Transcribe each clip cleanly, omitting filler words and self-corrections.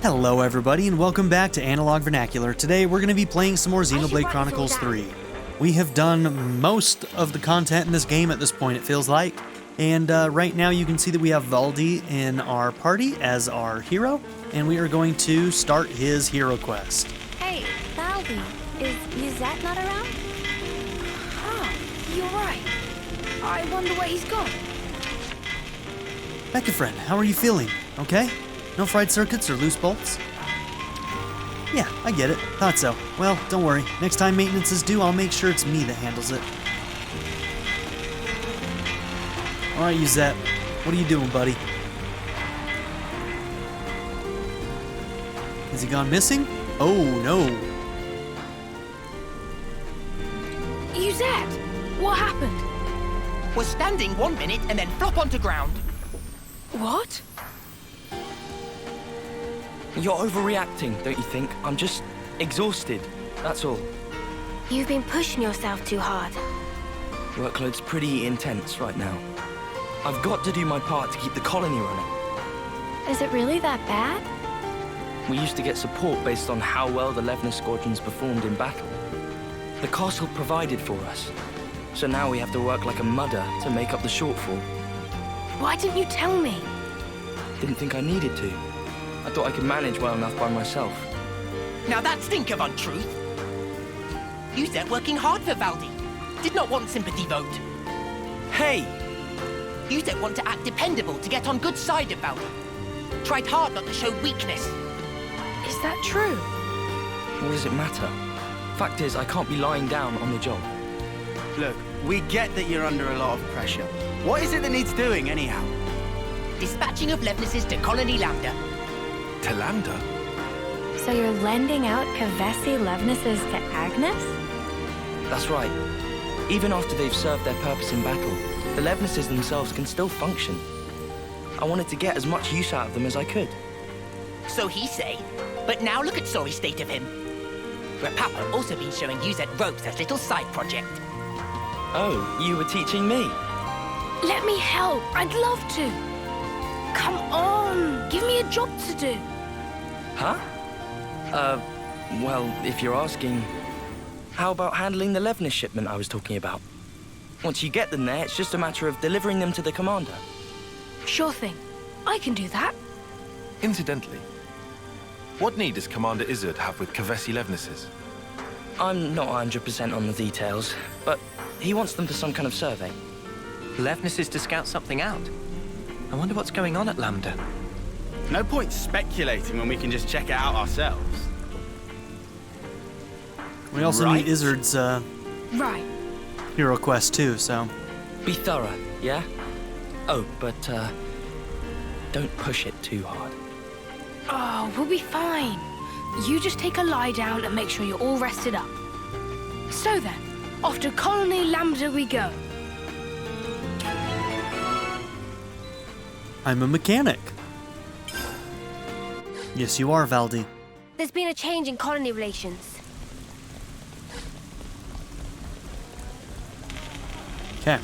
Hello everybody and welcome back to Analog Vernacular. Today we're going to be playing some more Xenoblade Chronicles 3. We have done most of the content in this game at this point, it feels like. And right now you can see that we have Valdi in our party as our hero, and we are going to start his hero quest. Hey, Valdi, is Yuzette not around? Huh, you're right. I wonder where he's gone. Becca friend, how are you feeling? Okay? No fried circuits or loose bolts? Yeah, I get it. Thought so. Well, don't worry. Next time maintenance is due, I'll make sure it's me that handles it. Alright, Yuzette. What are you doing, buddy? Has he gone missing? Oh, no. Yuzette! What happened? Was standing 1 minute and then flop onto ground. What? You're overreacting, don't you think? I'm just exhausted, that's all. You've been pushing yourself too hard. Workload's pretty intense right now. I've got to do my part to keep the colony running. Is it really that bad? We used to get support based on how well the Levna squadrons performed in battle. The castle provided for us, so now we have to work like a mudder to make up the shortfall. Why didn't you tell me? Didn't think I needed to. I thought I could manage well enough by myself. Now that stink of untruth. You said working hard for Valdi. Did not want sympathy vote. Hey! You said want to act dependable to get on good side of Valdi. Tried hard not to show weakness. Is that true? What does it matter? Fact is, I can't be lying down on the job. Look, we get that you're under a lot of pressure. What is it that needs doing, anyhow? Dispatching of Levnesses to Colony Lambda. To Lambda? So you're lending out Keves and Agnus to Agnes? That's right. Even after they've served their purpose in battle, the Levnesses themselves can still function. I wanted to get as much use out of them as I could. So he say. But now look at sorry state of him. Where Papa also been showing Yuzette ropes as little side project. Oh, you were teaching me? Let me help. I'd love to. Come on. Give me a job to do. Huh? Well, if you're asking, how about handling the Levnis shipment I was talking about? Once you get them there, it's just a matter of delivering them to the commander. Sure thing. I can do that. Incidentally, what need does Commander Izzard have with Kevesi Levnesses? I'm not 100% on the details, but he wants them for some kind of survey. Levnesses to scout something out. I wonder what's going on at Lambda. No point speculating when we can just check it out ourselves. We also need Izzard's Right. hero quest too, so... Be thorough, yeah? Oh, but, don't push it too hard. Oh, we'll be fine. You just take a lie down and make sure you're all rested up. So then, off to Colony Lambda we go. I'm a mechanic. Yes, you are, Valdi. There's been a change in colony relations. Okay.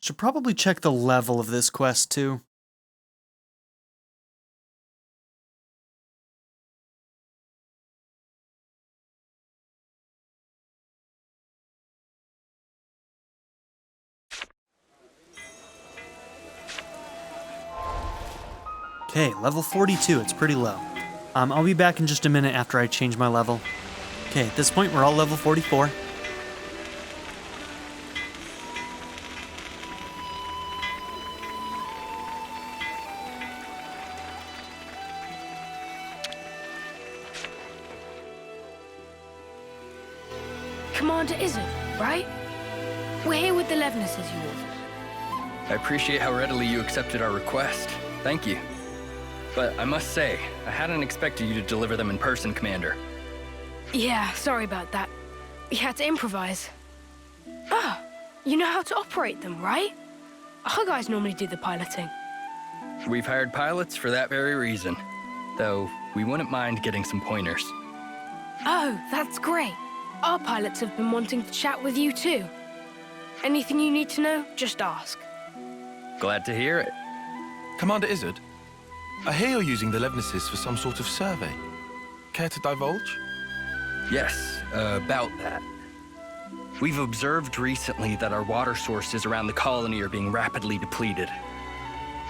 Should probably check the level of this quest too. Okay, level 42, it's pretty low. I'll be back in just a minute after I change my level. Okay, at this point we're all level 44. Commander Izzard, right? We're here with the Levnesses you ordered. I appreciate how readily you accepted our request. Thank you. But I must say, I hadn't expected you to deliver them in person, Commander. Yeah, sorry about that. We had to improvise. Ah, you know how to operate them, right? Our guys normally do the piloting. We've hired pilots for that very reason. Though, we wouldn't mind getting some pointers. Oh, that's great. Our pilots have been wanting to chat with you too. Anything you need to know, just ask. Glad to hear it. Commander Izzard, I hear you're using the Levnesses for some sort of survey. Care to divulge? Yes, about that. We've observed recently that our water sources around the colony are being rapidly depleted.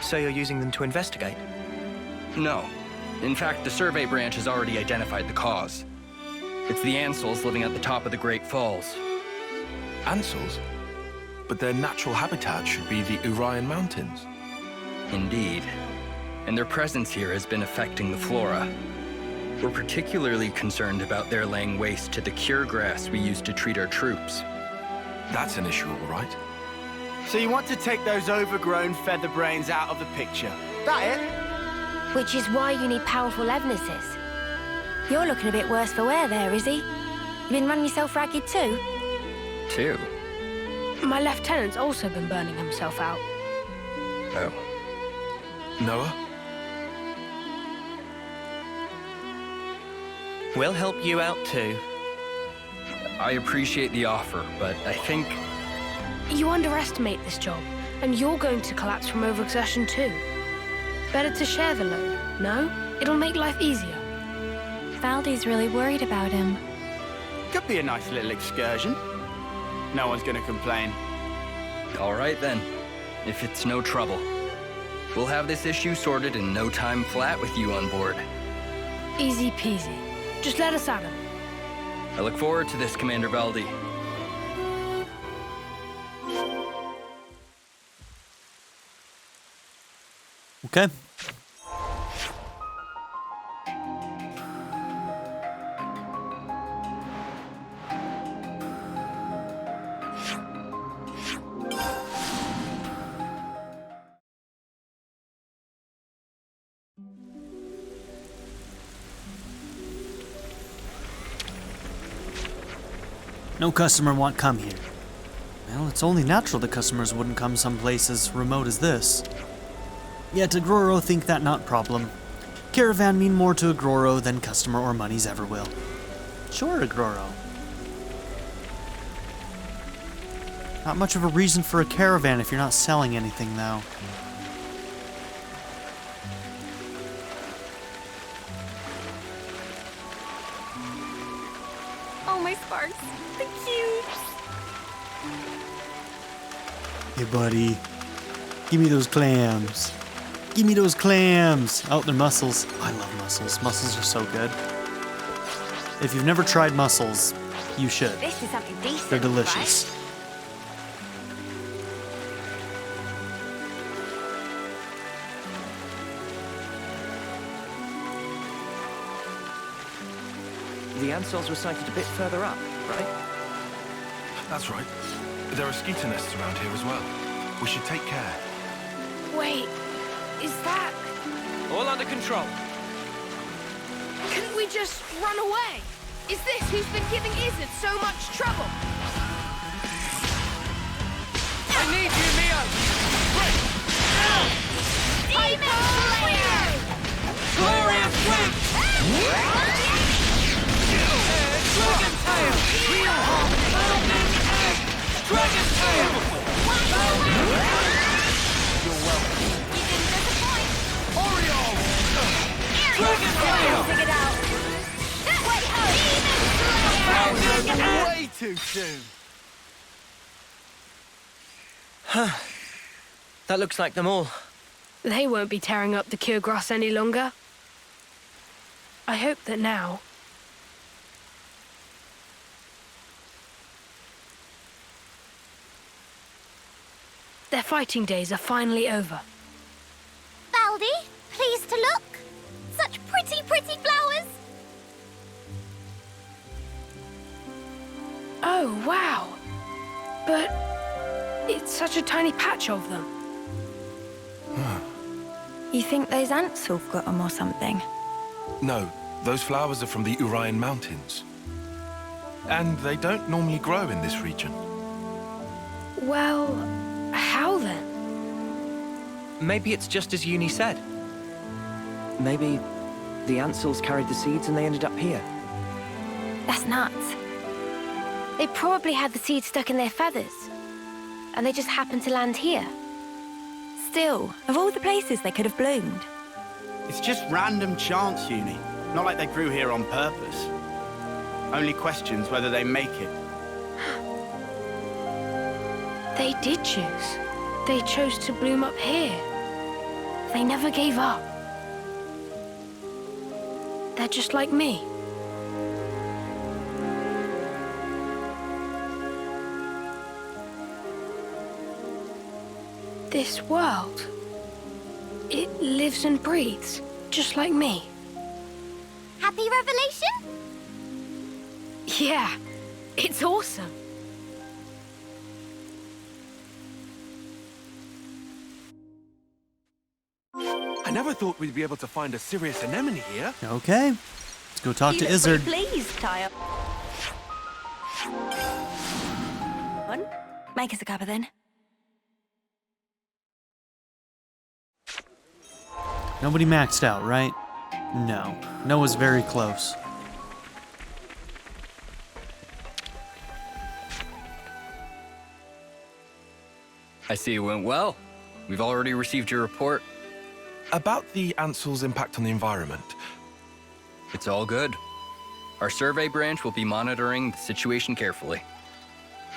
So you're using them to investigate? No. In fact, the survey branch has already identified the cause. It's the Ansels living at the top of the Great Falls. Ansels? But their natural habitat should be the Urian Mountains. Indeed. And their presence here has been affecting the flora. We're particularly concerned about their laying waste to the cure grass we use to treat our troops. That's an issue, all right. So you want to take those overgrown feather brains out of the picture? That it? Which is why you need powerful Levnesses. You're looking a bit worse for wear there, Izzy. You been running yourself ragged too? Too? My lieutenant's also been burning himself out. Oh. Noah? We'll help you out too. I appreciate the offer, but I think... You underestimate this job, and you're going to collapse from overexertion too. Better to share the load, no? It'll make life easier. Valdi's really worried about him. Could be a nice little excursion. No one's gonna complain. All right then, if it's no trouble. We'll have this issue sorted in no time flat with you on board. Easy peasy. Just let us at him. I look forward to this, Commander Valdi. Okay. No customer want come here. Well, it's only natural the customers wouldn't come someplace as remote as this. Yet Agroro think that not problem. Caravan mean more to Agroro than customer or monies ever will. Sure, Agroro. Not much of a reason for a caravan if you're not selling anything, though. Oh, my Sparks. The cubes. Hey, buddy. Give me those clams. Give me those clams. Oh, they're mussels. I love mussels. Mussels are so good. If you've never tried mussels, you should. This is something decent. They're delicious. Right? The Ansels were sighted a bit further up, right? That's right. There are skeeter nests around here as well. We should take care. Wait, is that... All under control. Couldn't we just run away? Is this who's been giving Izzard so much trouble? I need you, Neo! Quick! Demon Slayer! Glorious Wind! Dragon Tail! Lightning Egg! Dragon Tail! You're welcome. You didn't disappoint. Oriole! Dragon Tail! Figured out. Wait, Demon Slayer! Way too soon. That looks like them all. They won't be tearing up the cure grass any longer. I hope that now... their fighting days are finally over. Valdi, pleased to look. Such pretty, pretty flowers. Oh, wow. But it's such a tiny patch of them. You think those ants have got them or something? No, those flowers are from the Urian Mountains. And they don't normally grow in this region. Well, how then? Maybe it's just as Eunie said. Maybe the Ansels carried the seeds and they ended up here. That's nuts. They probably had the seed stuck in their feathers, and they just happened to land here. Still, of all the places they could have bloomed. It's just random chance, Eunie. Not like they grew here on purpose. Only questions whether they make it. They did choose. They chose to bloom up here. They never gave up. They're just like me. This world, it lives and breathes, just like me. Happy revelation? Yeah, it's awesome. I never thought we'd be able to find a serious anemone here. Okay, let's go talk to Izzard. Please, Taion. Make us a cuppa then. Nobody maxed out, right? No. Noah's very close. I see it went well. We've already received your report. About the Ansel's impact on the environment. It's all good. Our survey branch will be monitoring the situation carefully.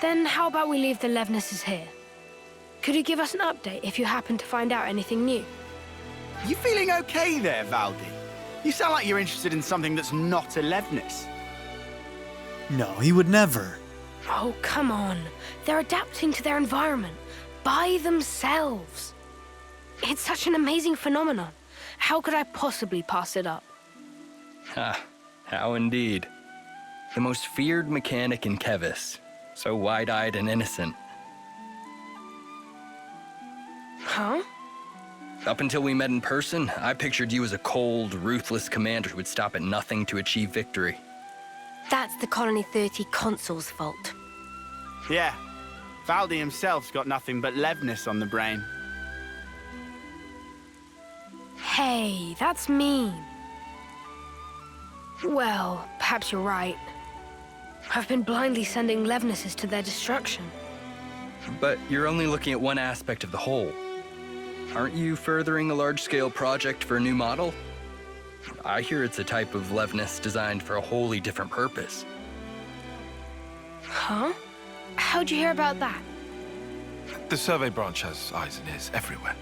Then how about we leave the Levnesses here? Could you give us an update if you happen to find out anything new? You feeling okay there, Valdi? You sound like you're interested in something that's not a Levnis. No, he would never. Oh, come on. They're adapting to their environment by themselves. It's such an amazing phenomenon. How could I possibly pass it up? Ha, how indeed. The most feared mechanic in Keves. So wide-eyed and innocent. Huh? Up until we met in person, I pictured you as a cold, ruthless commander who would stop at nothing to achieve victory. That's the Colony 30 Consul's fault. Yeah, Valdi himself's got nothing but Levnis on the brain. Hey, that's mean. Well, perhaps you're right. I've been blindly sending Levnesses to their destruction. But you're only looking at one aspect of the whole. Aren't you furthering a large-scale project for a new model? I hear it's a type of Levnis designed for a wholly different purpose. Huh? How'd you hear about that? The survey branch has eyes and ears everywhere.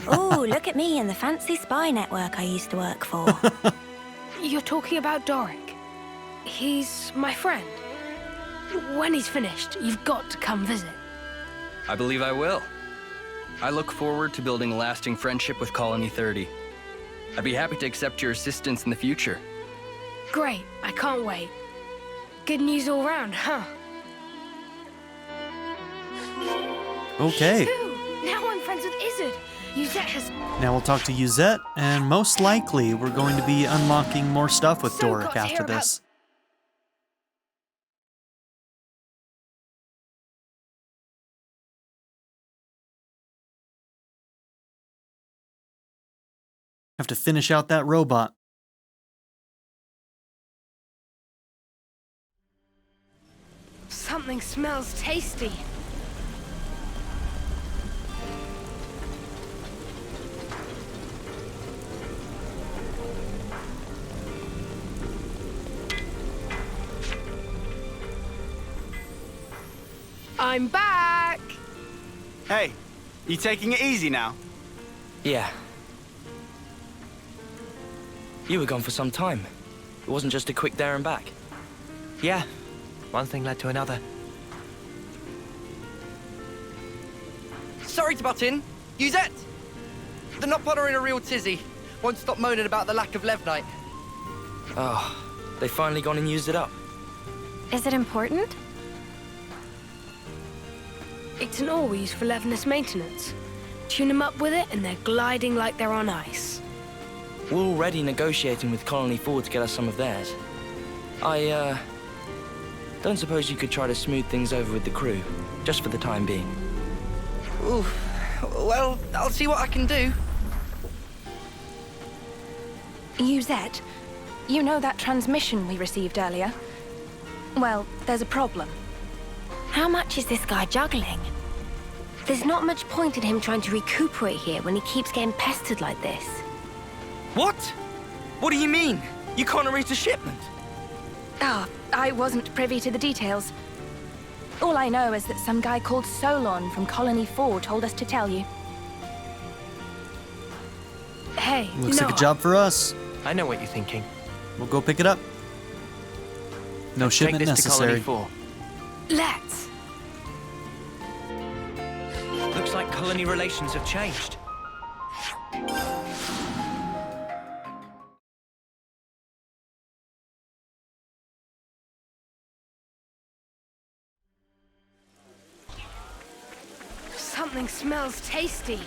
Oh, look at me and the fancy spy network I used to work for. You're talking about Doric. He's my friend. When he's finished, you've got to come visit. I believe I will. I look forward to building a lasting friendship with Colony 30. I'd be happy to accept your assistance in the future. Great, I can't wait. Good news all round, huh? Okay. Phew, now I'm friends with Izzard. Yuzette has... Now we'll talk to Yuzette, and most likely we're going to be unlocking more stuff with So Doric got to hear after about- this. Have to finish out that robot. Something smells tasty. I'm back! Hey, you taking it easy now? Yeah. You were gone for some time. It wasn't just a quick there and back. Yeah, one thing led to another. Sorry to butt in. Yuzette! The Nopod are in a real tizzy. Won't stop moaning about the lack of Levnite. Oh, they finally gone and used it up. Is it important? It's an ore we use for Levnis maintenance. Tune them up with it and they're gliding like they're on ice. We're already negotiating with Colony 4 to get us some of theirs. I, don't suppose you could try to smooth things over with the crew, just for the time being. Ooh, well, I'll see what I can do. Yuzette, You know that transmission we received earlier? Well, there's a problem. How much is this guy juggling? There's not much point in him trying to recuperate here when he keeps getting pestered like this. What? What do you mean? You can't arrange the shipment? Ah, I wasn't privy to the details. All I know is that some guy called Solon from Colony 4 told us to tell you. Hey, Looks like a Noah. job for us. I know what you're thinking. We'll go pick it up. No shipment Take this necessary. to Colony 4. Let's. Looks like colony relations have changed. Something smells tasty.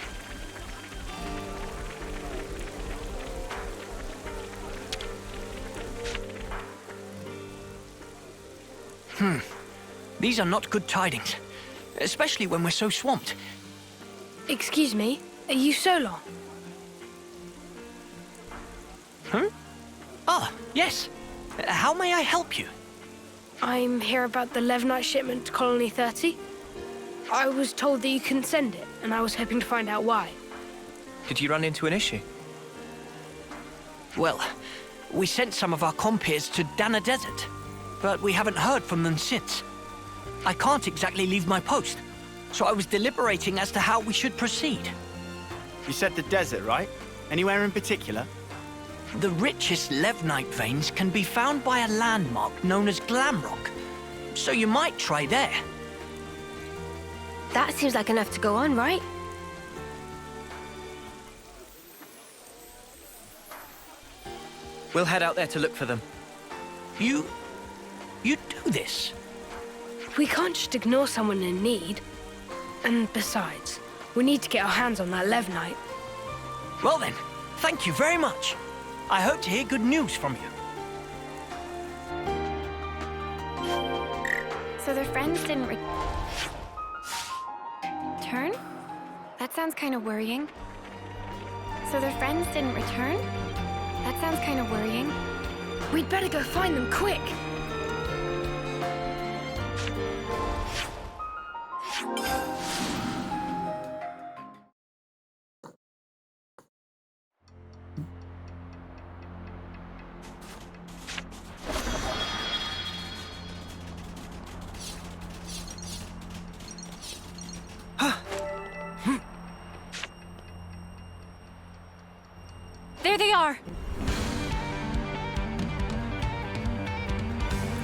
These are not good tidings, especially when we're so swamped. Excuse me, are you Solon? Ah, yes. How may I help you? I'm here about the Levnite shipment to Colony 30. I was told that you couldn't send it, and I was hoping to find out why. Did you run into an issue? Well, we sent some of our compeers to Dana Desert, but we haven't heard from them since. I can't exactly leave my post, so I was deliberating as to how we should proceed. You said the desert, right? Anywhere in particular? The richest Levnite veins can be found by a landmark known as Glamrock, so you might try there. That seems like enough to go on, right? We'll head out there to look for them. You do this? We can't just ignore someone in need. And besides, we need to get our hands on that Levnite. Well then, thank you very much. I hope to hear good news from you. So their friends didn't return? That sounds kind of worrying. So their friends didn't return? That sounds kind of worrying. We'd better go find them quick. There they are!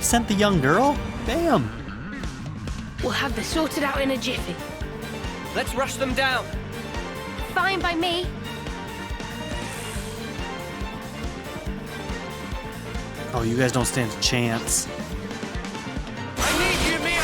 Sent the young girl? Damn. We'll have this sorted out in a jiffy. Let's rush them down. Fine by me. Oh, you guys don't stand a chance. I need you, Mia!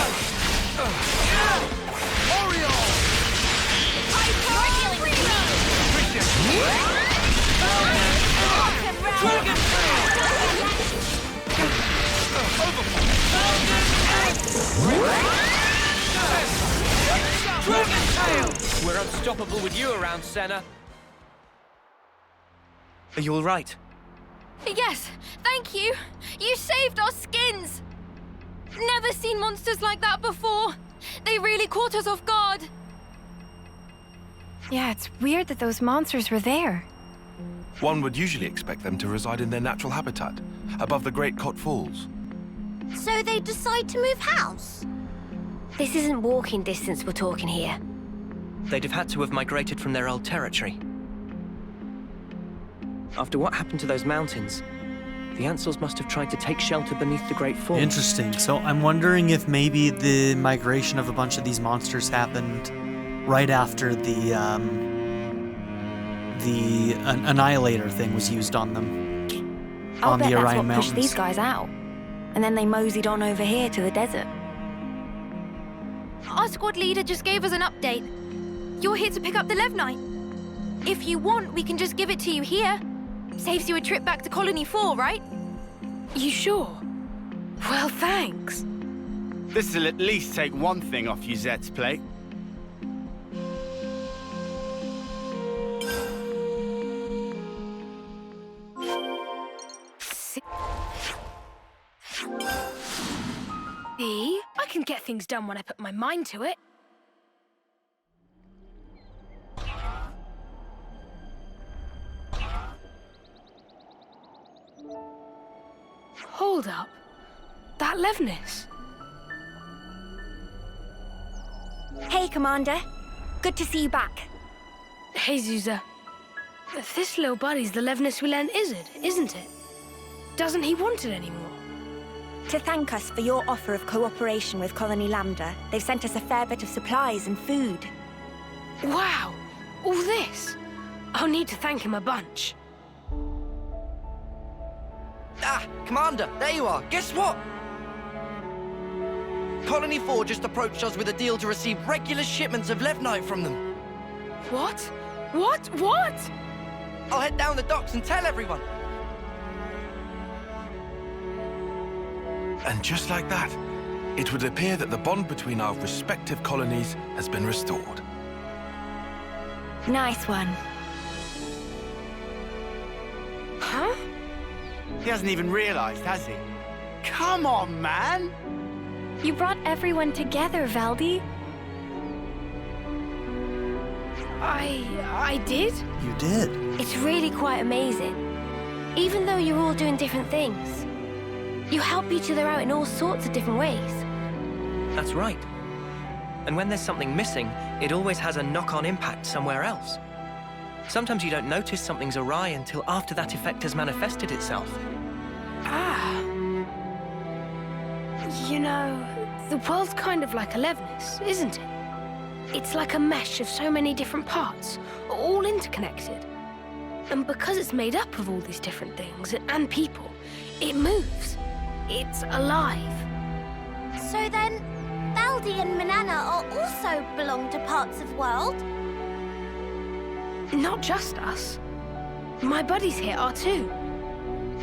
We're unstoppable with you around, Sena. Are you all right? Yes, thank you. You saved our skins. Never seen monsters like that before. They really caught us off guard. Yeah, it's weird that those monsters were there. One would usually expect them to reside in their natural habitat, above the Great Cot Falls. So they decide to move house? This isn't walking distance we're talking here. They'd have had to have migrated from their old territory. After what happened to those mountains, the Ansels must have tried to take shelter beneath the Great Falls. Interesting. So I'm wondering if maybe the migration of a bunch of these monsters happened right after the Annihilator thing was used on them. I'll on bet the that's Orion what pushed Mountains. these guys out. And then they moseyed on over here to the desert. Our squad leader just gave us an update. You're here to pick up the Levnite. If you want, we can just give it to you here. Saves you a trip back to Colony 4, right? You sure? Well, thanks. This'll at least take one thing off Yuzette's plate. See? I can get things done when I put my mind to it. Hold up. That Levnis. Hey, Commander. Good to see you back. Hey, Zuza. This little buddy's the Levnis we lent Izzard, isn't it? Doesn't he want it anymore? To thank us for your offer of cooperation with Colony Lambda, they've sent us a fair bit of supplies and food. Wow! All this? I'll need to thank him a bunch. Ah, Commander, there you are. Guess what? Colony 4 just approached us with a deal to receive regular shipments of Levnite from them. What? What? I'll head down the docks and tell everyone. And just like that, it would appear that the bond between our respective colonies has been restored. Nice one. Huh? He hasn't even realized, has he? Come on, man! You brought everyone together, Valdi. I did? You did. It's really quite amazing. Even though you're all doing different things, you help each other out in all sorts of different ways. That's right. And when there's something missing, it always has a knock-on impact somewhere else. Sometimes you don't notice something's awry until after that effect has manifested itself. Ah. You know, the world's kind of like a Levnis, isn't it? It's like a mesh of so many different parts, all interconnected. And because it's made up of all these different things and people, it moves. It's alive. So then, Valdi and Manana are also belong to parts of world? Not just us. My buddies here are too.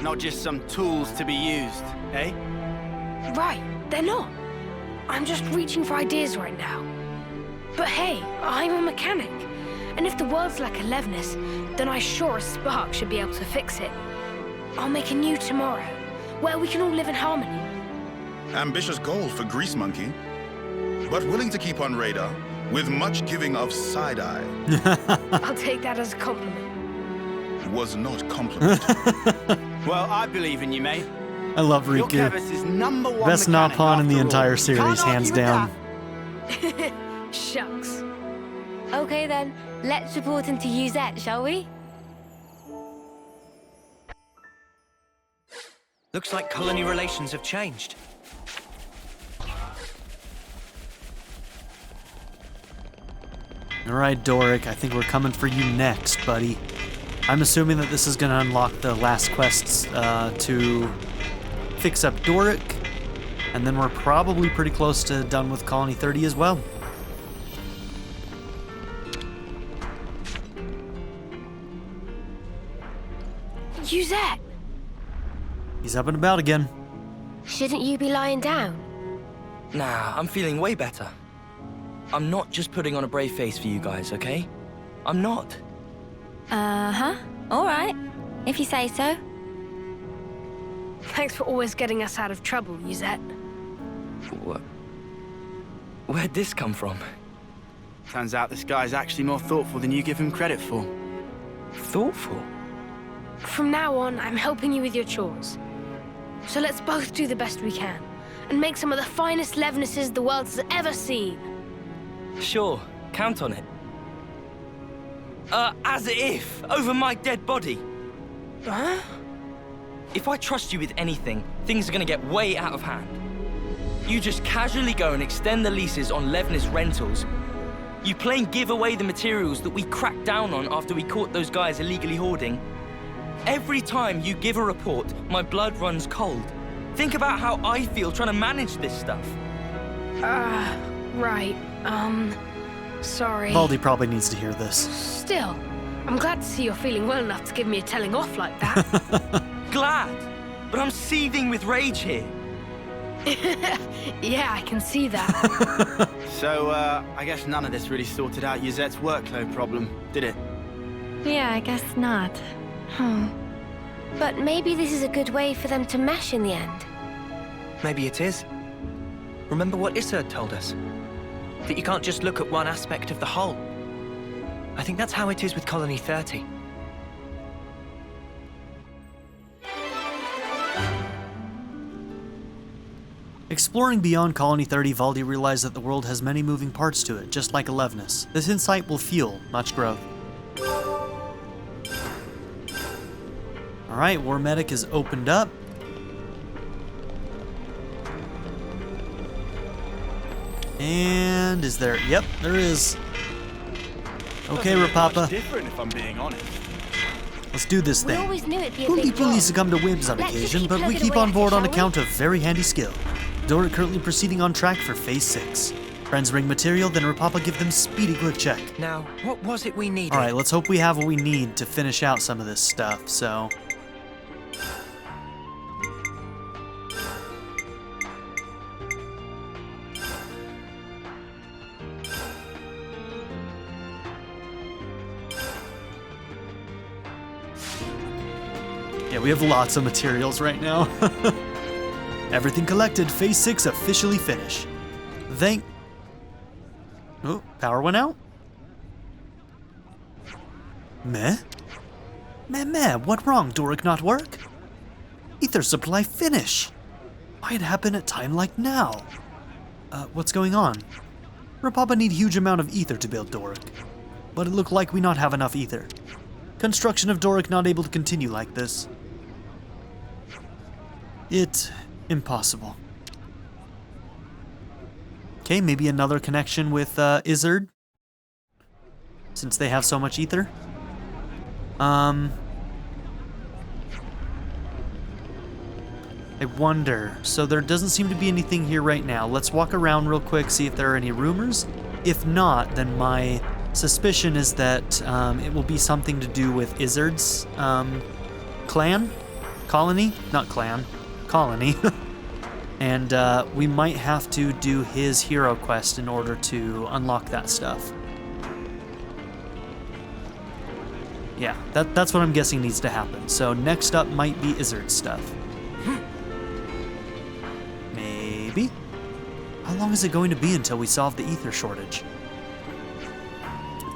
Not just some tools to be used, eh? Right, they're not. I'm just reaching for ideas right now. But hey, I'm a mechanic. And if the world's like a Levnis, then I sure as Spark should be able to fix it. I'll make a new tomorrow, where we can all live in harmony. Ambitious goal for Grease Monkey, but willing to keep on radar, with much giving of side-eye. I'll take that as a compliment. Was not compliment. Well, I believe in you, mate. I love Your Riku. Keves is number one Best mechanic Napon in the after entire all. series, Can't hands argue with down. that. Shucks. Okay then, let's report into Uzette, shall we? Looks like colony relations have changed. All right, Doric, I think we're coming for you next, buddy. I'm assuming that this is going to unlock the last quests to fix up Doric, and then we're probably pretty close to done with Colony 30 as well. Uzette! He's up and about again. Shouldn't you be lying down? Nah, I'm feeling way better. I'm not just putting on a brave face for you guys, okay? I'm not. Uh-huh. All right. If you say so. Thanks for always getting us out of trouble, Uzette. What? Where'd this come from? Turns out this guy's actually more thoughtful than you give him credit for. Thoughtful? From now on, I'm helping you with your chores. So let's both do the best we can, and make some of the finest Levnises the world has ever seen. Sure, count on it. As if, over my dead body. Huh? If I trust you with anything, things are gonna get way out of hand. You just casually go and extend the leases on Levnis rentals. You plain give away the materials that we cracked down on after we caught those guys illegally hoarding. Every time you give a report, my blood runs cold. Think about how I feel trying to manage this stuff. Right. Sorry. Valdi probably needs to hear this. Still, I'm glad to see you're feeling well enough to give me a telling off like that. Glad, but I'm seething with rage here. Yeah, I can see that. So, I guess none of this really sorted out Uzette's workload problem, did it? Yeah, I guess not. But maybe this is a good way for them to mesh in the end. Maybe it is. Remember what Iserd told us? That you can't just look at one aspect of the whole. I think that's how it is with Colony 30. Exploring beyond Colony 30, Valdi realized that the world has many moving parts to it, just like Alevnus. This insight will fuel much growth. Alright, War Medic is opened up. And is there? Yep, there is. Okay, Rapapa. Different, if I'm being honest. Let's do this We thing. always knew it'd be a big Puli job. succumb to whims on Let's just occasion, keep but we plugging keep away on at board it, on shall we? account of very handy skill. Dour currently proceeding on track for Phase 6. Friends bring material, then Rapapa give them speedy quick check. Now, what was it we needed? Alright, let's hope we have what we need to finish out some of this stuff, so... Yeah, we have lots of materials right now. Everything collected, Phase 6 officially finished. Oh, power went out? Meh? Meh, what wrong? Doric not work? Ether supply finish. Why'd happen at time like now? What's going on? Rapapa need huge amount of ether to build Doric. But it look like we not have enough ether. Construction of Doric not able to continue like this. It's impossible. Okay, maybe another connection with Iserd, since they have so much ether. I wonder. So there doesn't seem to be anything here right now. Let's walk around real quick, see if there are any rumors. If not, then my suspicion is that it will be something to do with Iserd's clan? Colony? Not clan. Colony. And we might have to do his hero quest in order to unlock that stuff. Yeah, that's what I'm guessing needs to happen. So next up might be Iserd's stuff. Maybe? How long is it going to be until we solve the ether shortage?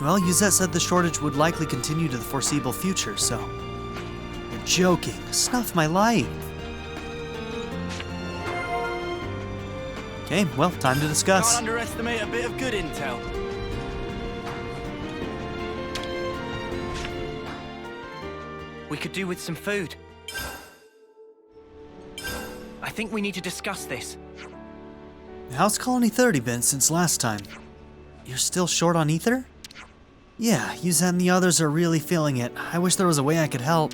Well, Yuzette said the shortage would likely continue to the foreseeable future, so... You're joking. Snuff my life. Okay, well, time to discuss. Can't underestimate a bit of good intel. We could do with some food. I think we need to discuss this. How's Colony 30 been since last time? You're still short on ether? Yeah, Yuzette and the others are really feeling it. I wish there was a way I could help.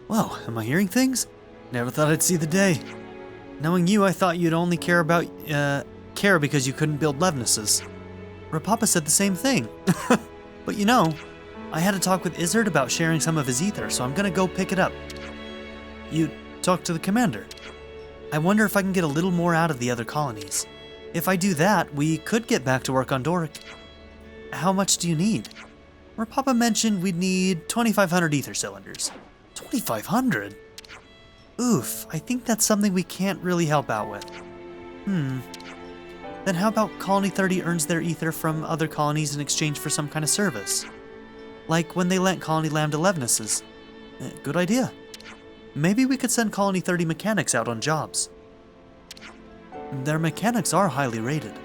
Whoa, am I hearing things? Never thought I'd see the day. Knowing you, I thought you'd only care because you couldn't build Levnuses. Rapapa said the same thing. But you know, I had a talk with Iserd about sharing some of his ether, so I'm gonna go pick it up. You talked to the commander. I wonder if I can get a little more out of the other colonies. If I do that, we could get back to work on Doric. How much do you need? Rapapa mentioned we'd need 2,500 ether cylinders. 2,500? Oof, I think that's something we can't really help out with. Then how about Colony 30 earns their ether from other colonies in exchange for some kind of service? Like when they lent Colony Lambda Levnuses. Good idea. Maybe we could send Colony 30 mechanics out on jobs. Their mechanics are highly rated.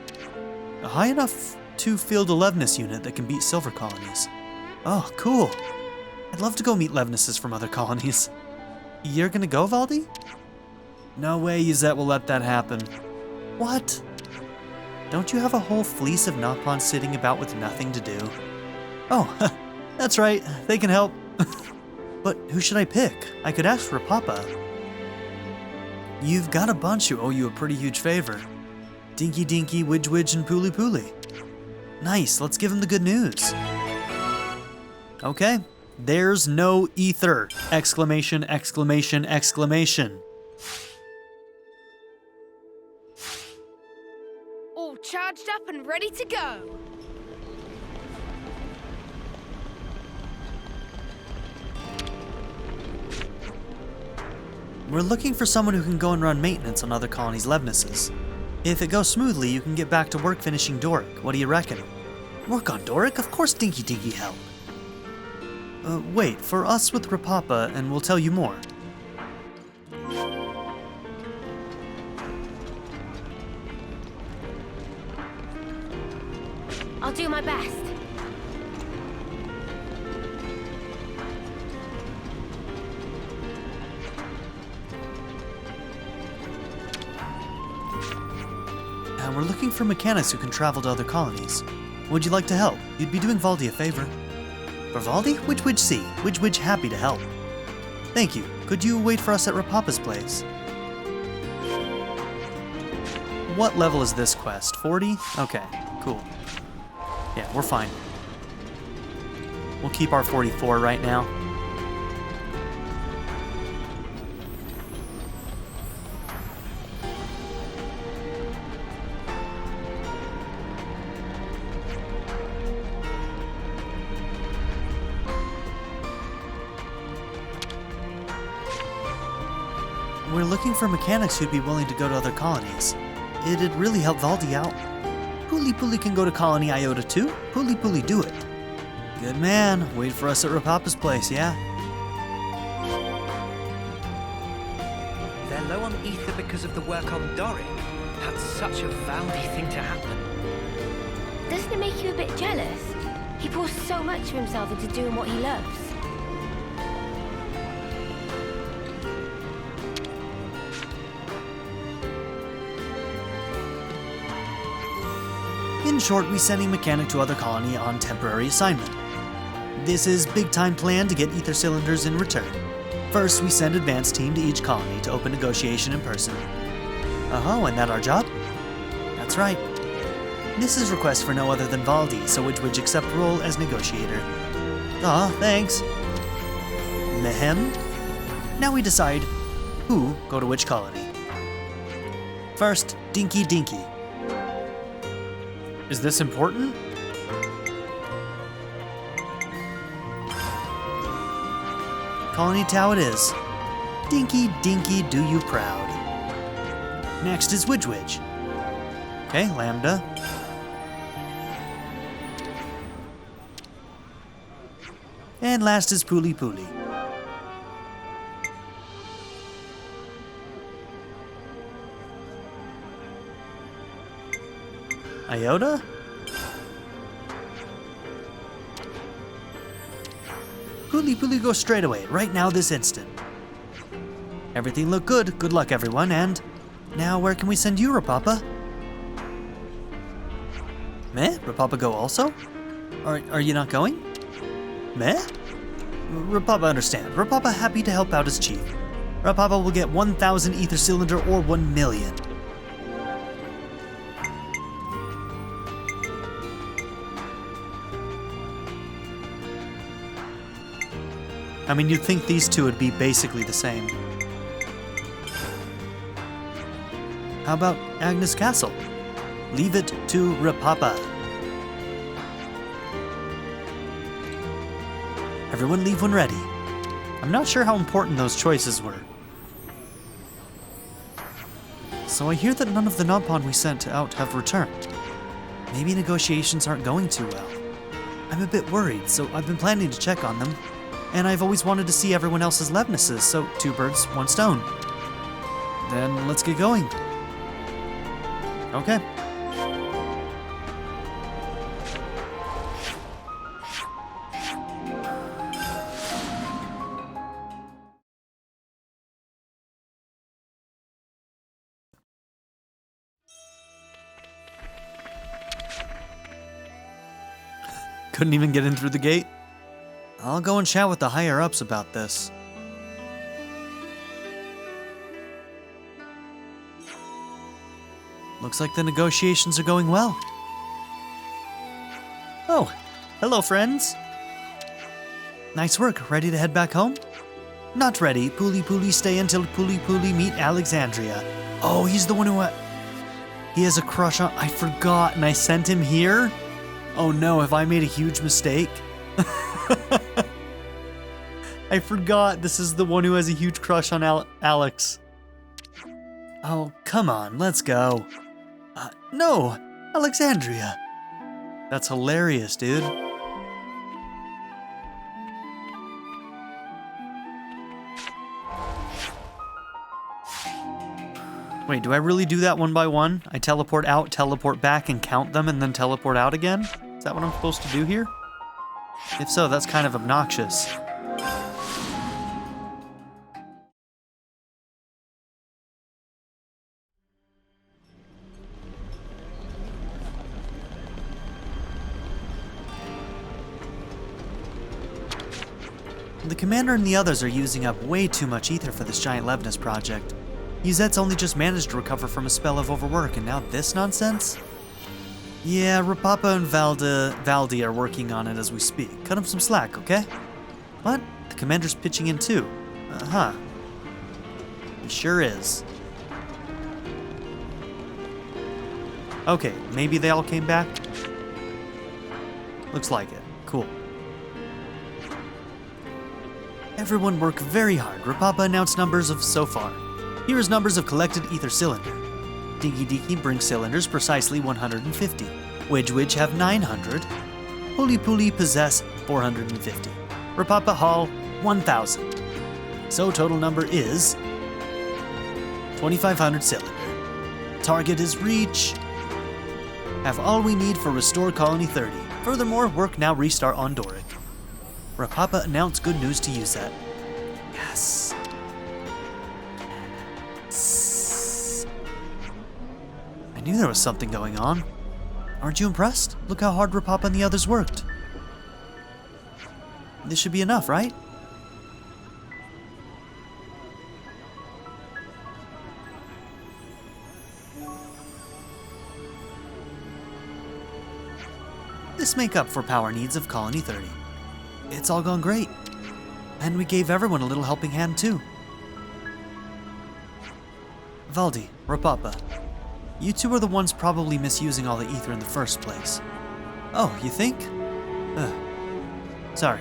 High enough to field a Levnus unit that can beat silver colonies. Oh, cool. I'd love to go meet Levnuses from other colonies. You're gonna go, Valdi? No way Yuzette will let that happen. What? Don't you have a whole fleece of Nopons sitting about with nothing to do? Oh, that's right, they can help. But who should I pick? I could ask Rapapa. You've got a bunch who owe you a pretty huge favor. Dinky Dinky, Widge Widge, and Puli Puli. Nice, let's give them the good news. Okay. There's no ether! Exclamation, exclamation, exclamation. All charged up and ready to go. We're looking for someone who can go and run maintenance on other colonies' Levnuses. If it goes smoothly, you can get back to work finishing Doric. What do you reckon? Work on Doric? Of course Dinky Dinky help. Wait, for us with Rapapa, and we'll tell you more. I'll do my best. We're looking for mechanics who can travel to other colonies. Would you like to help? You'd be doing Valdi a favor. For Valdi? Which see? Which happy to help. Thank you. Could you wait for us at Rapapa's place? What level is this quest? 40? Okay, cool. Yeah, we're fine. We'll keep our 44 right now. We're looking for mechanics who'd be willing to go to other colonies. It'd really help Valdi out. Puli Puli can go to Colony Iota too. Puli Puli do it. Good man. Wait for us at Rapapa's place, yeah? They're low on ether because of the work on Doric. That's such a Valdi thing to happen. Doesn't it make you a bit jealous? He pours so much of himself into doing what he loves. In short, we send a mechanic to other colony on temporary assignment. This is big-time plan to get ether cylinders in return. First, we send advance team to each colony to open negotiation in person. Oh, and that our job? That's right. This is request for no other than Valdi, so which accept role as negotiator. Aw, thanks. Mehem? Now we decide who go to which colony. First, Dinky Dinky. Is this important? Colony Tau it is. Dinky Dinky do you proud. Next is Widge. Okay, Lambda. And last is Puli Puli. Iota? Puli Puli go straight away, right now this instant. Everything looked good. Good luck, everyone, and now where can we send you, Rapapa? Meh? Rapapa go also? Are you not going? Meh? Rapapa understand. Rapapa happy to help out as chief. Rapapa will get 1,000 ether cylinder or 1 million. I mean, you'd think these two would be basically the same. How about Agnus Castle? Leave it to Rapapa. Everyone leave when ready. I'm not sure how important those choices were. So I hear that none of the Nopon we sent out have returned. Maybe negotiations aren't going too well. I'm a bit worried, so I've been planning to check on them. And I've always wanted to see everyone else's Levnesses, so 2 birds, 1 stone. Then let's get going. Okay. Couldn't even get in through the gate? I'll go and chat with the higher-ups about this. Looks like the negotiations are going well. Oh, hello, friends. Nice work. Ready to head back home? Not ready. Puli Puli stay until Puli Puli meet Alexandria. Oh, he's the one who... he has a crush on... I forgot, and I sent him here? Oh no, have I made a huge mistake? I forgot this is the one who has a huge crush on Alex. Oh, come on, let's go. No, Alexandria. That's hilarious, dude. Wait, do I really do that one by one? I teleport out, teleport back, and count them, and then teleport out again? Is that what I'm supposed to do here? If so, that's kind of obnoxious. The commander and the others are using up way too much ether for this giant Levnis project. Yuzette's only just managed to recover from a spell of overwork, and now this nonsense? Yeah, Rapapa and Valdi are working on it as we speak. Cut him some slack, okay? What? The commander's pitching in too? Uh-huh. He sure is. Okay, maybe they all came back? Looks like it. Cool. Everyone worked very hard. Rapapa announced numbers of so far. Here is numbers of collected ether cylinder. Dinky Dinky brings cylinders precisely 150. Widge have 900. Puli Puli possess 450. Rapapa Hall 1,000. So total number is 2,500 cylinder. Target is reach. Have all we need for restore colony 30. Furthermore, work now restart on Doric. Rapapa announced good news to Yuzette. Yes. I knew there was something going on. Aren't you impressed? Look how hard Rapapa and the others worked. This should be enough, right? This make up for power needs of Colony 30. It's all gone great. And we gave everyone a little helping hand too. Valdi, Rapapa, you two are the ones probably misusing all the ether in the first place. Oh, you think? Sorry.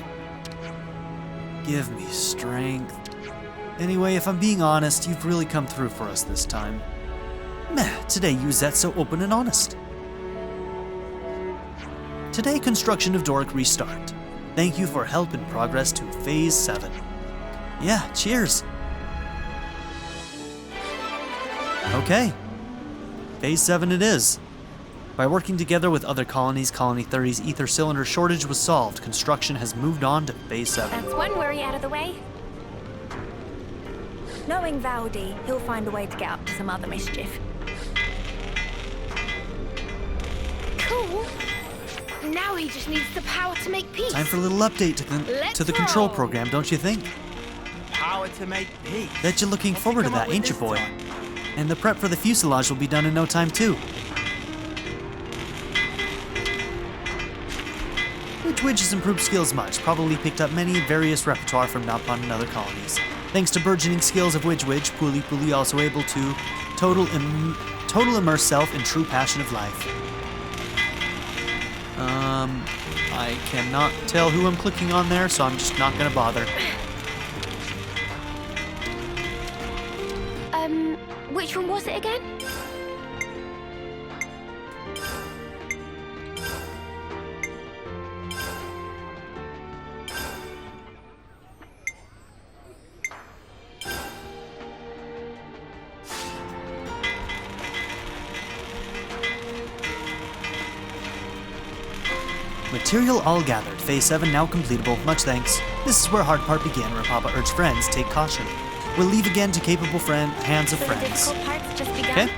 Give me strength. Anyway, if I'm being honest, you've really come through for us this time. Meh, today Yuzette's so open and honest. Today, construction of Doric restart. Thank you for help in progress to Phase 7. Yeah, cheers. Okay. Phase 7 it is. By working together with other colonies, Colony 30's ether cylinder shortage was solved. Construction has moved on to Phase 7. That's one worry out of the way. Knowing Valdi, he'll find a way to get up to some other mischief. Cool. Now he just needs the power to make peace. Time for a little update to the control go. program, don't you think? Power to make peace. Bet you're looking forward to that, ain't you, boy? And the prep for the fuselage will be done in no time, too. Which has improved skills much, probably picked up many various repertoire from Napon and other colonies. Thanks to burgeoning skills of Widge, Puli Puli also able to total immerse self in true passion of life. I cannot tell who I'm clicking on there, so I'm just not gonna bother. Which one was it again? Material all gathered. Phase 7 now completable. Much thanks. This is where hard part began. Rapapa urged friends, take caution. We'll leave again to capable hands of So friends. the difficult part's just begun? Okay?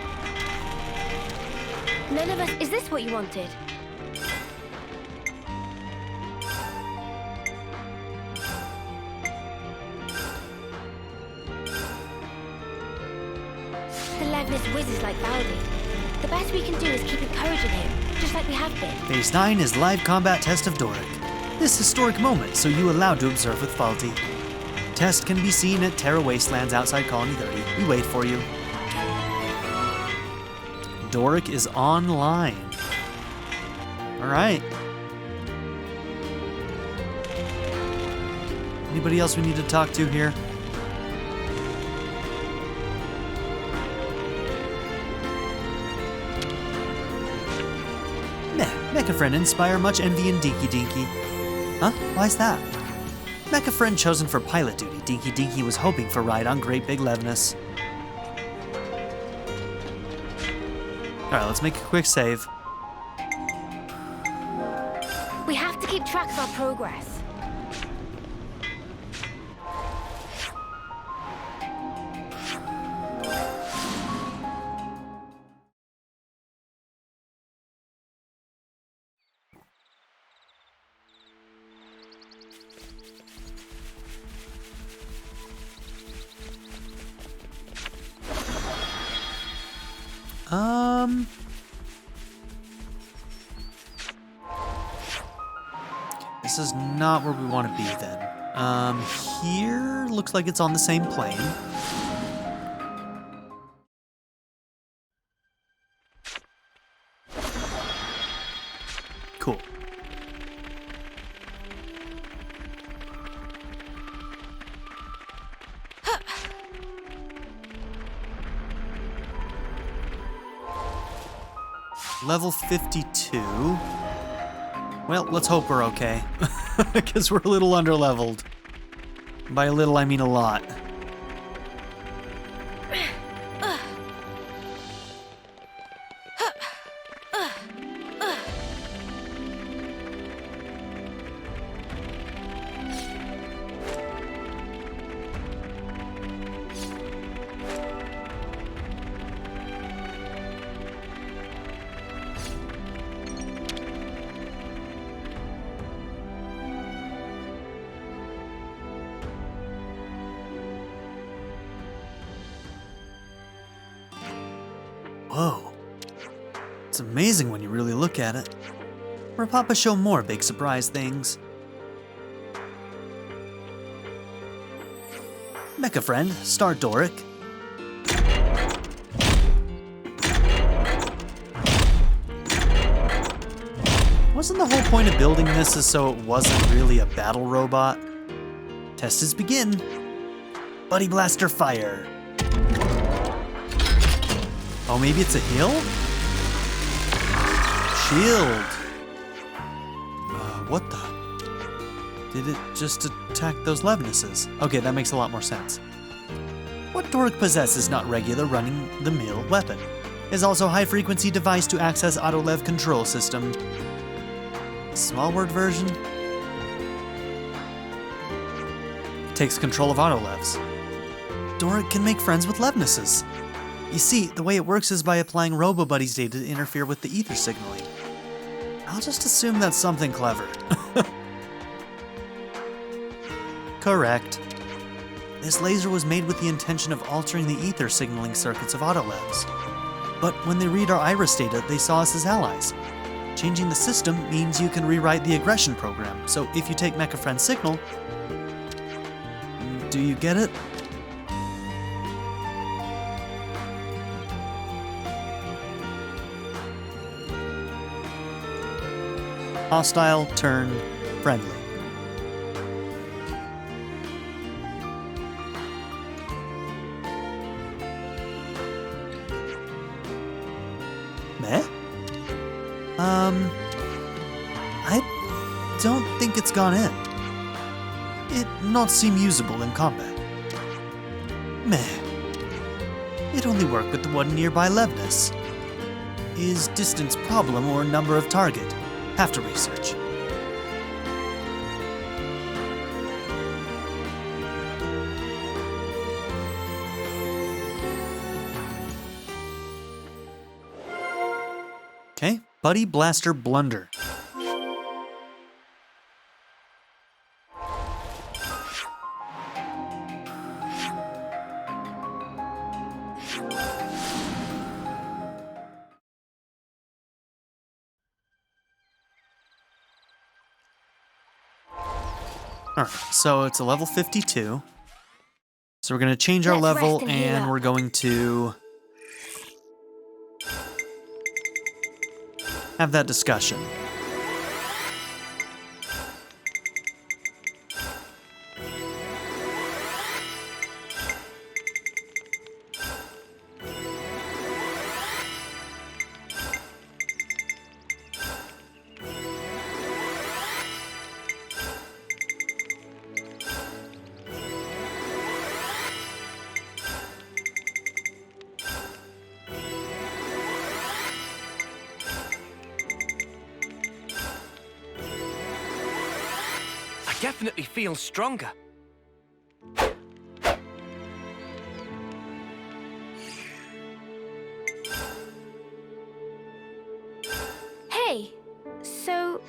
None of us... Is this what you wanted? The Levnis whizzes like Valdi. The best we can do is keep encouraging him, just like we have been. Phase 9 is live combat test of Doric. This historic moment, so you allowed to observe with Valdi. Test can be seen at Terra Wastelands outside Colony 30. We wait for you. Doric is online. Alright. Anybody else we need to talk to here? Mecha Friend inspire much envy in Dinky Dinky. Huh? Why's that? Mecha Friend chosen for pilot duty. Dinky Dinky was hoping for ride on Great Big Levness. Alright, let's make a quick save. We have to keep track of our progress. This is not where we want to be then. Here looks like it's on the same plane. Cool. Level 52. Well, let's hope we're okay, because we're a little underleveled. By a little, I mean a lot. Whoa. It's amazing when you really look at it. Rapapa show more big surprise things. Mecha Friend, start Doric. Wasn't the whole point of building this is so it wasn't really a battle robot? Tests begin. Buddy Blaster fire. Oh, maybe it's a heal? Shield. What the? Did it just attack those Levnesses? Okay, that makes a lot more sense. What Doric possesses not regular running-the-mill weapon? Is also high-frequency device to access auto-lev control system. Small word version? Takes control of auto-levs. Doric can make friends with Levnesses. You see, the way it works is by applying Robo-Buddy's data to interfere with the ether signaling. I'll just assume that's something clever. Correct. This laser was made with the intention of altering the ether signaling circuits of Autolevs. But when they read our iris data, they saw us as allies. Changing the system means you can rewrite the aggression program, so if you take Mecha Friend's signal... Do you get it? Hostile, turn, friendly. Meh? I don't think it's gone in. It not seem usable in combat. Meh. It only work with the one nearby Levness. Is distance problem or number of target? Have to research. Okay, Buddy Blaster Blunder. Alright, so it's a level 52. So we're going to change our level and we're going to have that discussion. definitely feels stronger. Hey, so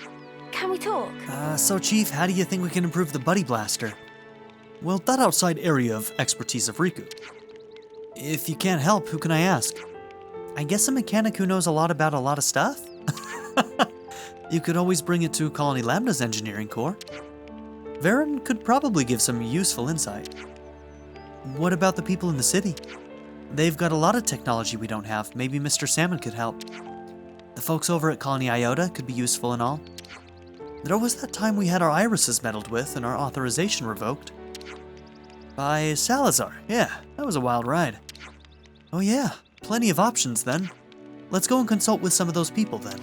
can we talk? So Chief, how do you think we can improve the Buddy Blaster? Well, that outside area of expertise of Riku. If you can't help, who can I ask? I guess a mechanic who knows a lot about a lot of stuff? You could always bring it to Colony Lambda's engineering core. Varen could probably give some useful insight. What about the people in the city? They've got a lot of technology we don't have. Maybe Mr. Salmon could help. The folks over at Colony Iota could be useful and all. There was that time we had our irises meddled with and our authorization revoked. By Salazar. Yeah, that was a wild ride. Oh yeah, plenty of options then. Let's go and consult with some of those people then.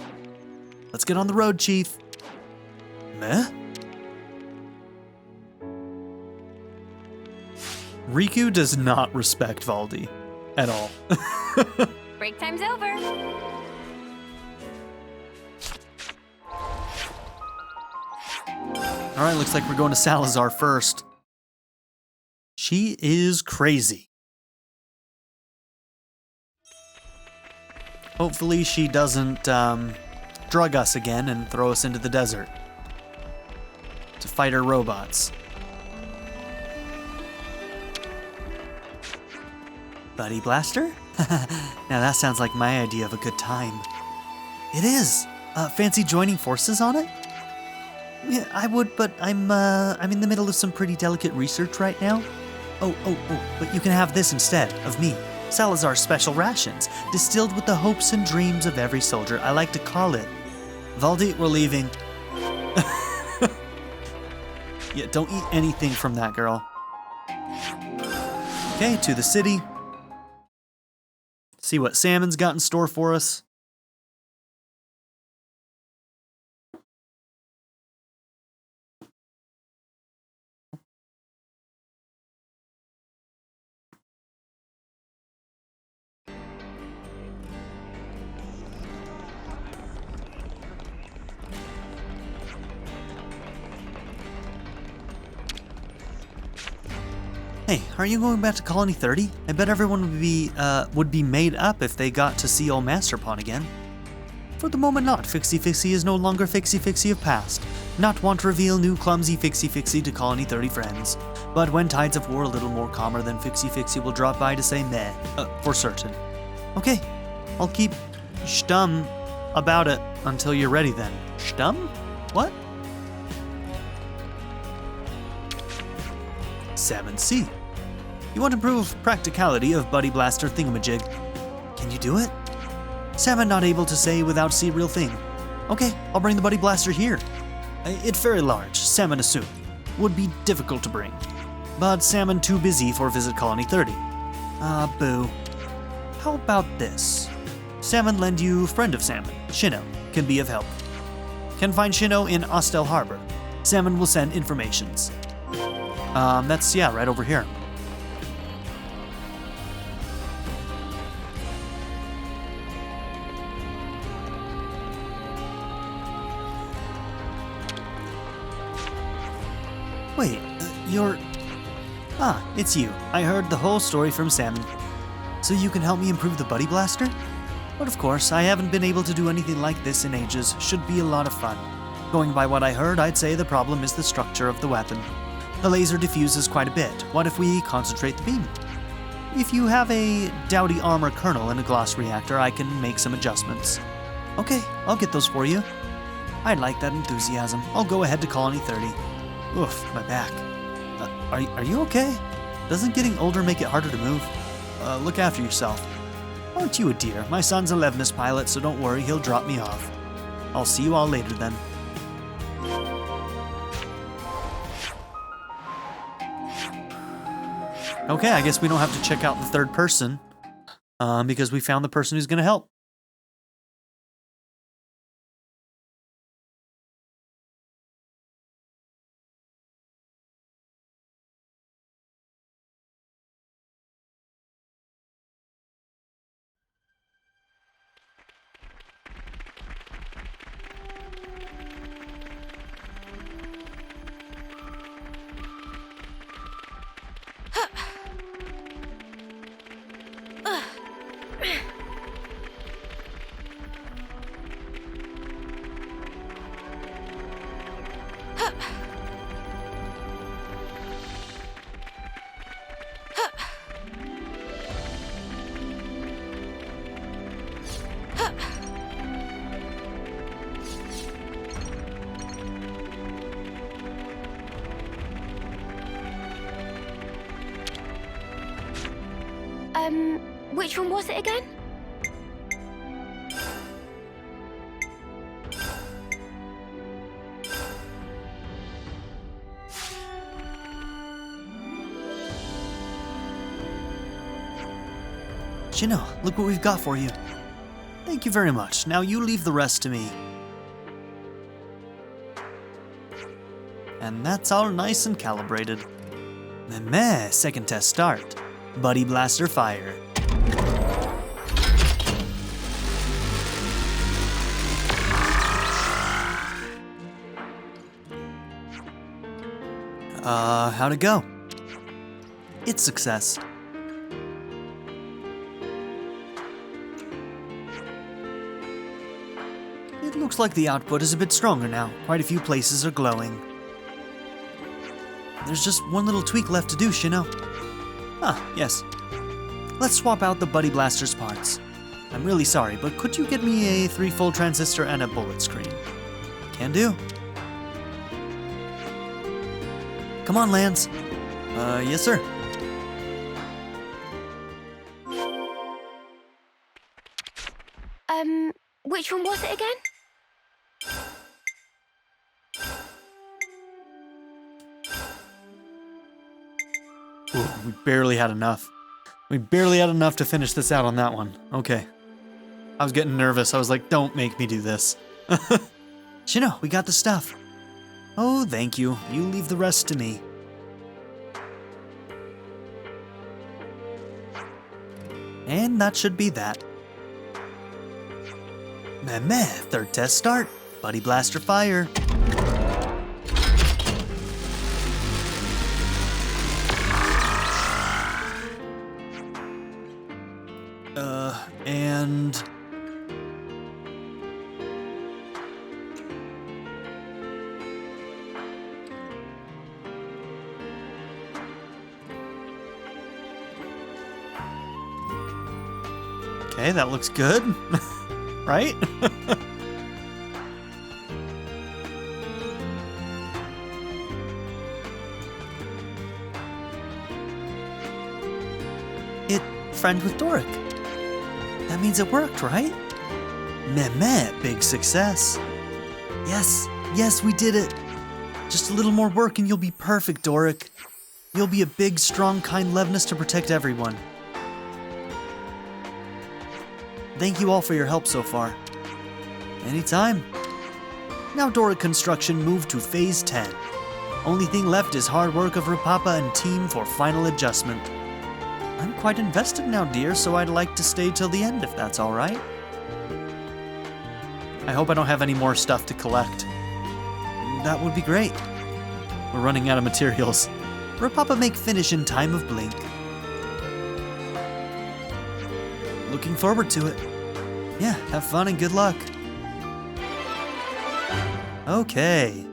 Let's get on the road, Chief. Meh? Riku does not respect Valdi at all. Break time's over. Alright, looks like we're going to Salazar first. She is crazy. Hopefully she doesn't drug us again and throw us into the desert to fight her robots. Buddy Blaster? Now that sounds like my idea of a good time. It is. Fancy joining forces on it? Yeah, I would, but I'm in the middle of some pretty delicate research right now. Oh, but you can have this instead of me. Salazar's special rations, distilled with the hopes and dreams of every soldier. I like to call it. Valdi, we're leaving. Yeah, don't eat anything from that girl. Okay, to the city. See what Salmon's got in store for us. Hey, are you going back to Colony 30? I bet everyone would be made up if they got to see old Masterpon again. For the moment not, Fixie is no longer Fixie of past. Not want to reveal new clumsy Fixie to Colony 30 friends. But when tides of war a little more calmer, then Fixie will drop by to say meh, for certain. Okay, I'll keep stum about it until you're ready then. Stum? What? 7C. You want to prove practicality of Buddy Blaster thingamajig. Can you do it? Salmon not able to say without see real thing. Okay, I'll bring the Buddy Blaster here. It's very large, Salmon assume. Would be difficult to bring. But Salmon too busy for visit Colony 30. Ah, boo. How about this? Salmon lend you friend of Salmon, Shino, can be of help. Can find Shino in Ostel Harbor. Salmon will send informations. That's, yeah, right over here. Wait, you're... Ah, it's you. I heard the whole story from Salmon. So you can help me improve the Buddy Blaster? But of course, I haven't been able to do anything like this in ages. Should be a lot of fun. Going by what I heard, I'd say the problem is the structure of the weapon. The laser diffuses quite a bit. What if we concentrate the beam? If you have a dowdy armor kernel and a gloss reactor, I can make some adjustments. Okay, I'll get those for you. I like that enthusiasm. I'll go ahead to Colony 30. Oof, my back. Are you okay? Doesn't getting older make it harder to move? Look after yourself. Aren't you a dear? My son's a Levinus pilot, so don't worry, he'll drop me off. I'll see you all later then. Okay, I guess we don't have to check out the third person, because we found the person who's gonna help. Which one was it again? Xeno, look what we've got for you. Thank you very much. Now you leave the rest to me. And that's all nice and calibrated. Meh, second test start. Buddy Blaster fire. How'd it go? It's success. It looks like the output is a bit stronger now. Quite a few places are glowing. There's just one little tweak left to do, Xeno. Ah, yes. Let's swap out the Buddy Blaster's parts. I'm really sorry, but could you get me a 3-fold transistor and a bullet screen? Can do. Come on, Lanz. Yes, sir. Which one was it again? Ooh, we barely had enough. We barely had enough to finish this out on that one. Okay. I was getting nervous. I was like, don't make me do this. Xeno, we got the stuff. Oh, thank you. You leave the rest to me. And that should be that. Meh, third test start. Buddy Blaster fire. And... okay, that looks good. Right? It friend with Doric. That means it worked, right? Meh, big success. Yes, we did it. Just a little more work and you'll be perfect, Doric. You'll be a big, strong, kind Levnus to protect everyone. Thank you all for your help so far. Anytime. Now Doric construction moved to phase 10. Only thing left is hard work of Rapapa and team for final adjustment. I'm quite invested now, dear, so I'd like to stay till the end if that's all right. I hope I don't have any more stuff to collect. That would be great. We're running out of materials. Rapapa make finish in time of blink. Looking forward to it. Yeah, have fun and good luck. Okay.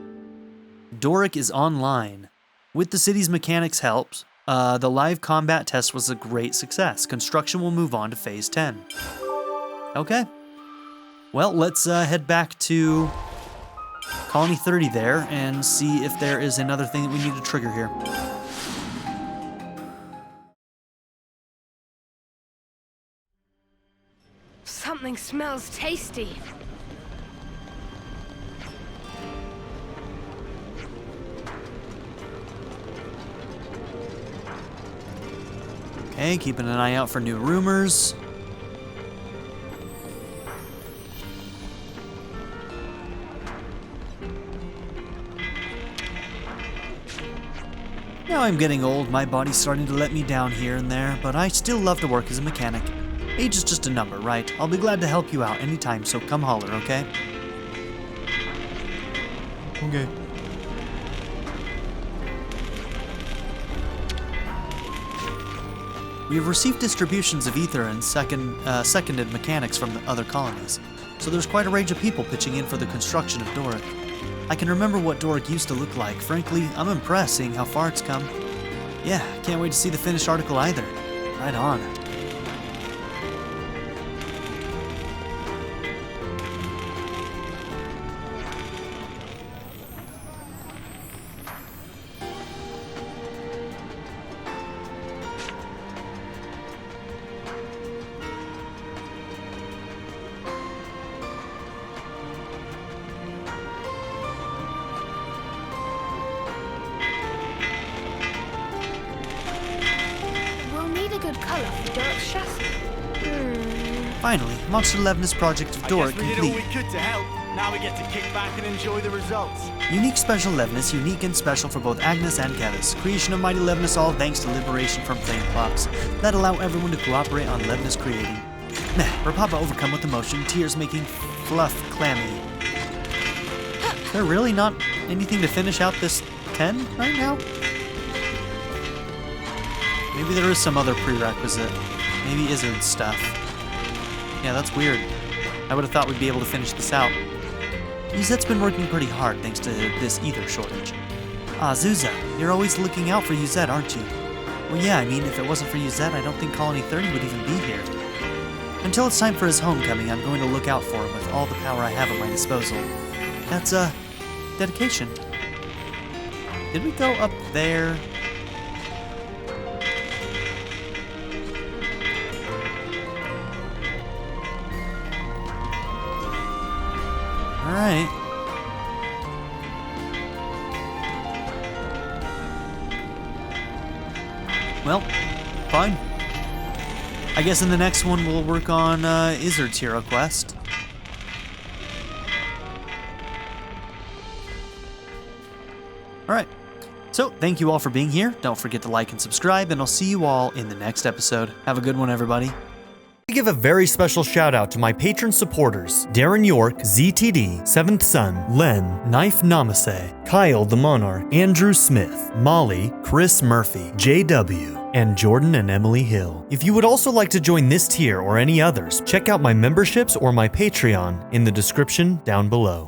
Doric is online. With the city's mechanics' help, the live combat test was a great success. Construction will move on to phase 10. Okay. Well, let's head back to Colony 30 there and see if there is another thing that we need to trigger here. Something smells tasty. Okay, keeping an eye out for new rumors. Now I'm getting old, my body's starting to let me down here and there, but I still love to work as a mechanic. Age is just a number, right? I'll be glad to help you out anytime, so come holler, okay? Okay. We have received distributions of ether and seconded mechanics from the other colonies, so there's quite a range of people pitching in for the construction of Doric. I can remember what Doric used to look like. Frankly, I'm impressed seeing how far it's come. Yeah, can't wait to see the finished article either. Right on. Dour's chassis. Finally, Monster Levness project of Dour I guess we did all complete. we could to help. Now we get to kick back and enjoy the results. Unique special Levness, unique and special for both Agnus and Keves. Creation of mighty Levness, all thanks to liberation from flame clocks that allow everyone to cooperate on Levness creating. Meh, Rapapa overcome with emotion, tears making fluff clammy. Is there really not anything to finish out this 10 right now? Maybe there is some other prerequisite. Maybe Izzard stuff. Yeah, that's weird. I would have thought we'd be able to finish this out. Yuzette's been working pretty hard thanks to this ether shortage. Ah, Zuza, you're always looking out for Yuzette, aren't you? Well, yeah, I mean, if it wasn't for Yuzette, I don't think Colony 30 would even be here. Until it's time for his homecoming, I'm going to look out for him with all the power I have at my disposal. That's, dedication. Did we go up there? Alright. Well, fine. I guess in the next one we'll work on Izzard's hero quest. Alright. So, thank you all for being here. Don't forget to like and subscribe, and I'll see you all in the next episode. Have a good one, everybody. I give a very special shout out to my patron supporters, Darren York, ZTD, 7th Son, Len, Knife Namaste, Kyle the Monarch, Andrew Smith, Molly, Chris Murphy, JW, and Jordan and Emily Hill. If you would also like to join this tier or any others, check out my memberships or my Patreon in the description down below.